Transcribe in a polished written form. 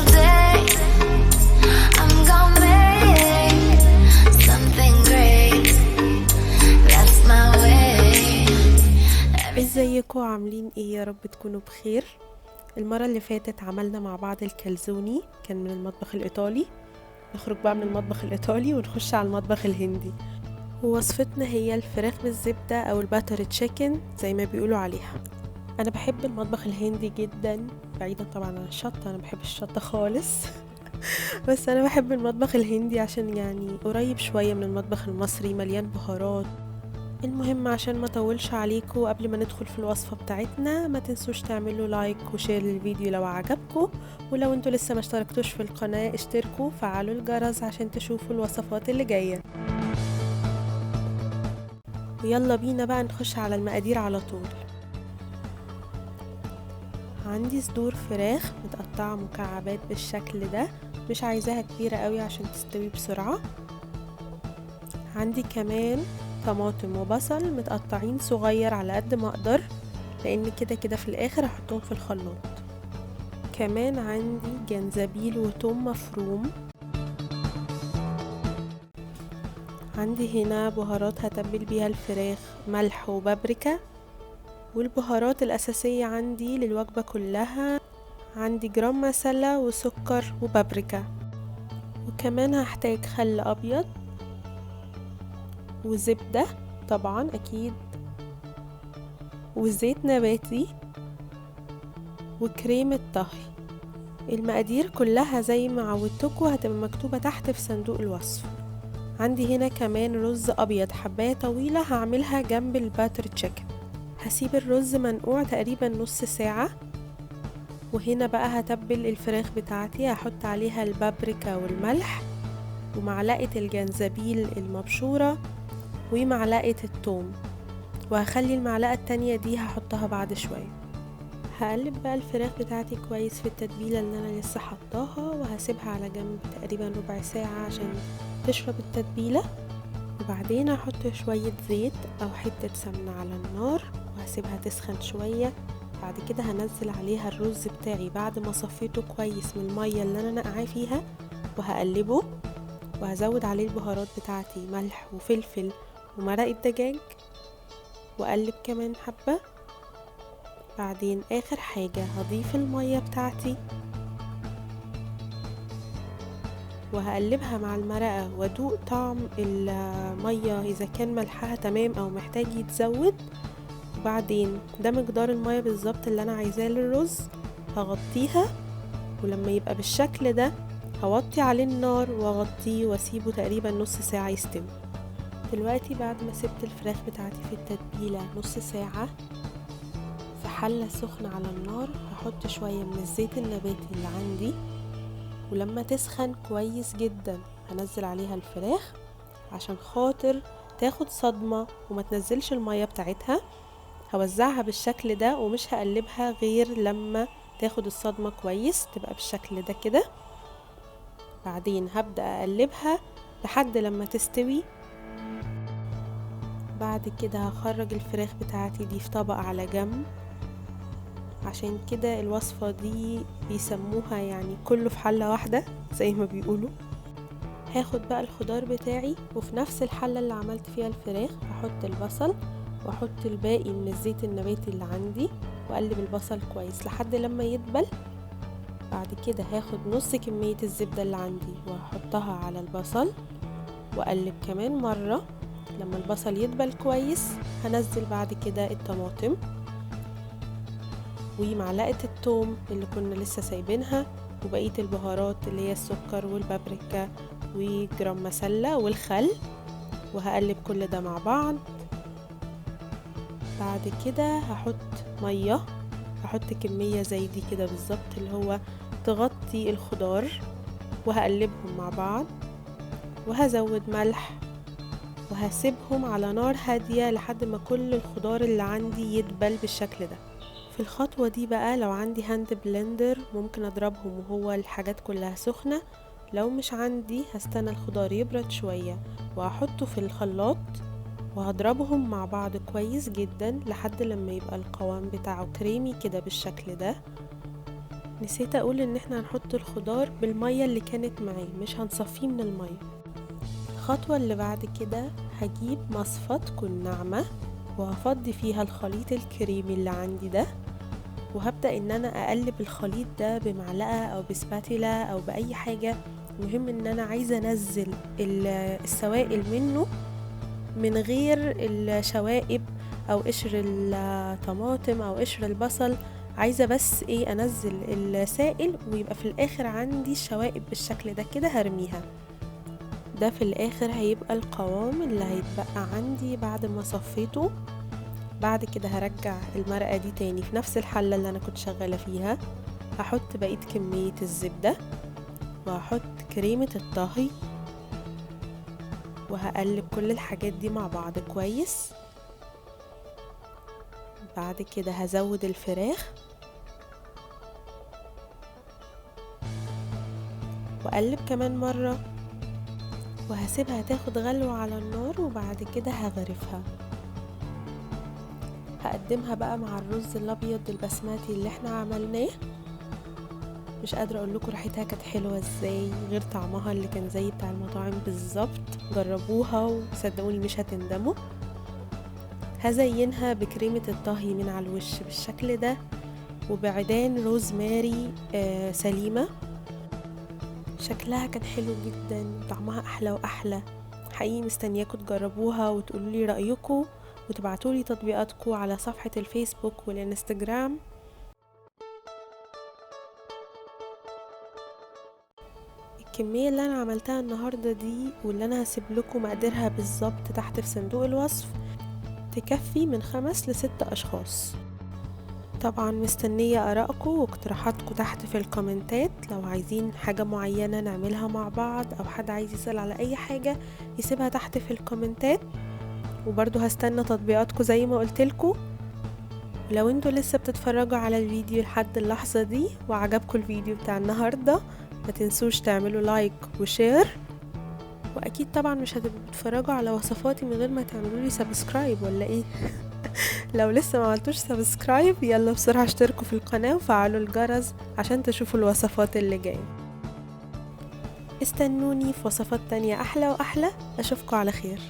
single day. I'm gonna make something great. That's my way. ازيكم عاملين ايه؟ يا رب تكونوا بخير. المرة اللي فاتت عملنا مع بعض الكالزوني، كان من المطبخ الإيطالي. نخرج بقى من المطبخ الإيطالي ونخش على المطبخ الهندي. ووصفتنا هي الفراخ بالزبدة أو الباتر تشيكن زي ما بيقولوا عليها. أنا بحب المطبخ الهندي جدا، بعيدا طبعا عن الشطة، أنا بحب الشطة خالص بس أنا بحب المطبخ الهندي عشان يعني قريب شوية من المطبخ المصري، مليان بهارات. المهم عشان ما اطولش عليكم، قبل ما ندخل في الوصفة بتاعتنا ما تنسوش تعملوا لايك وشير للفيديو لو عجبكم، ولو انتوا لسه ما اشتركتوش في القناة اشتركوا وفعلوا الجرس عشان تشوفوا الوصفات اللي جاية. ويلا بينا بقى نخش على المقادير على طول. عندي صدور فراخ متقطعة مكعبات بالشكل ده، مش عايزاها كبيرة قوي عشان تستوي بسرعة. عندي كمان طماطم وبصل متقطعين صغير على قد ما اقدر، لان كده كده في الاخر هحطهم في الخلاط. كمان عندي جنزبيل وثوم مفروم. عندي هنا بهارات هتبل بيها الفراخ، ملح وبابريكا. والبهارات الاساسية عندي للوجبة كلها، عندي جرام مسلة وسكر وبابريكا. وكمان هحتاج خل ابيض وزبدة طبعا اكيد، وزيت نباتي وكريمة طهي. المقادير كلها زي ما عودتكم هتبقى مكتوبة تحت في صندوق الوصف. عندي هنا كمان رز ابيض حباية طويلة هعملها جنب الباتر تشيكن. هسيب الرز منقوع تقريبا نص ساعة. وهنا بقى هتبل الفراخ بتاعتي، هحط عليها البابريكا والملح ومعلقة الجنزبيل المبشورة ومعلقة الثوم، وهخلي المعلقة التانية دي هحطها بعد شوية. هقلب بقى الفراخ بتاعتي كويس في التتبيلة اللي انا لسه حطاها، وهسيبها على جنب تقريبا ربع ساعة عشان تشرب التتبيلة. وبعدين هحط شوية زيت او حتة سمنة على النار وهسيبها تسخن شوية. بعد كده هنزل عليها الرز بتاعي بعد ما صفيته كويس من المية اللي انا نقعاه فيها، وهقلبه. وهزود عليه البهارات بتاعتي، ملح وفلفل ومرقة دجاج، وأقلب كمان حبة. بعدين آخر حاجة هضيف المية بتاعتي وهقلبها مع المرقة وادوق طعم المية إذا كان ملحها تمام أو محتاج يتزود. وبعدين ده مقدار المية بالظبط اللي أنا عايزاه للرز. هغطيها، ولما يبقى بالشكل ده هوطي عليه النار واغطيه واسيبه تقريبا نص ساعة يستوي. دلوقتي بعد ما سبت الفراخ بتاعتي في التتبيلة نص ساعة، في حلة سخنة على النار هحط شوية من الزيت النباتي اللي عندي، ولما تسخن كويس جدا هنزل عليها الفراخ عشان خاطر تاخد صدمة وما تنزلش المية بتاعتها. هوزعها بالشكل ده ومش هقلبها غير لما تاخد الصدمة كويس، تبقى بالشكل ده كده. بعدين هبدأ اقلبها لحد لما تستوي. بعد كده هخرج الفراخ بتاعتي دي في طبق على جنب، عشان كده الوصفة دي بيسموها يعني كله في حلة واحدة زي ما بيقولوا. هاخد بقى الخضار بتاعي، وفي نفس الحلة اللي عملت فيها الفراخ هحط البصل واحط الباقي من الزيت النباتي اللي عندي، واقلب البصل كويس لحد لما يدبل. بعد كده هاخد نص كمية الزبدة اللي عندي وهحطها على البصل واقلب كمان مرة. لما البصل يدبل كويس هنزل بعد كده الطماطم ومعلقة الثوم اللي كنا لسه سايبينها، وبقية البهارات اللي هي السكر والبابريكا وجرام مسلة والخل، وهقلب كل ده مع بعض. بعد كده هحط مية، هحط كمية زي دي كده بالظبط اللي هو تغطي الخضار، وهقلبهم مع بعض وهزود ملح، وهسيبهم على نار هادية لحد ما كل الخضار اللي عندي يدبل بالشكل ده. في الخطوة دي بقى لو عندي هاند بلندر ممكن اضربهم وهو الحاجات كلها سخنة. لو مش عندي هستنى الخضار يبرد شوية وهحطه في الخلاط وهضربهم مع بعض كويس جدا لحد لما يبقى القوام بتاعه كريمي كده بالشكل ده. نسيت اقول ان احنا هنحط الخضار بالمية اللي كانت معاه، مش هنصفيه من المية. الخطوة اللي بعد كده هجيب مصفى تكون ناعمة وهفضي فيها الخليط الكريمي اللي عندي ده، وهبدأ ان انا اقلب الخليط ده بمعلقة او بسباتيلا او باي حاجة. المهم ان انا عايزة انزل السوائل منه من غير الشوائب او قشر الطماطم او قشر البصل. عايزة بس انزل السائل ويبقى في الاخر عندي الشوائب بالشكل ده كده هرميها. ده في الاخر هيبقى القوام اللي هيتبقى عندي بعد ما صفيته. بعد كده هرجع المرقة دي تاني في نفس الحلة اللي انا كنت شغالة فيها، هحط بقية كمية الزبدة وهحط كريمة الطهي وهقلب كل الحاجات دي مع بعض كويس. بعد كده هزود الفراخ وأقلب كمان مرة وهسيبها تاخد غلوة على النار، وبعد كده هغرفها. هقدمها بقى مع الرز الابيض البسمتي اللي احنا عملناه. مش قادرة اقول لكم ريحتها كانت حلوة ازاي، غير طعمها اللي كان زي بتاع المطاعم بالظبط. جربوها وصدقوني مش هتندموا. هزينها بكريمة الطهي من على الوش بالشكل ده وبعيدان روزماري سليمة. شكلها كان حلو جدا، طعمها احلى واحلى. حقيقي مستنياكم تجربوها وتقولوا لي رأيكم وتبعتوا لي تطبيقاتكم على صفحة الفيسبوك والانستجرام. الكمية اللي انا عملتها النهاردة دي واللي انا هسيب لكم مقاديرها بالظبط تحت في صندوق الوصف تكفي من 5 ل6 اشخاص. طبعا مستنية آرائكم واقتراحاتكم تحت في الكومنتات. لو عايزين حاجة معينة نعملها مع بعض أو حد عايز يسأل على أي حاجة يسيبها تحت في الكومنتات. وبرضو هستنى تطبيقاتكم زي ما قلتلكم. لو انتوا لسه بتتفرجوا على الفيديو لحد اللحظة دي وعجبكم الفيديو بتاع النهاردة، ما تنسوش تعملوا لايك وشير. واكيد طبعا مش هتبقوا بتتفرجوا على وصفاتي من غير ما تعملوا لي سبسكرايب ولا ايه؟ لو لسه ما عملتوش سبسكرايب يلا بسرعة اشتركوا في القناة وفعلوا الجرس عشان تشوفوا الوصفات اللي جاية. استنوني في وصفات تانية احلى واحلى. اشوفكم على خير.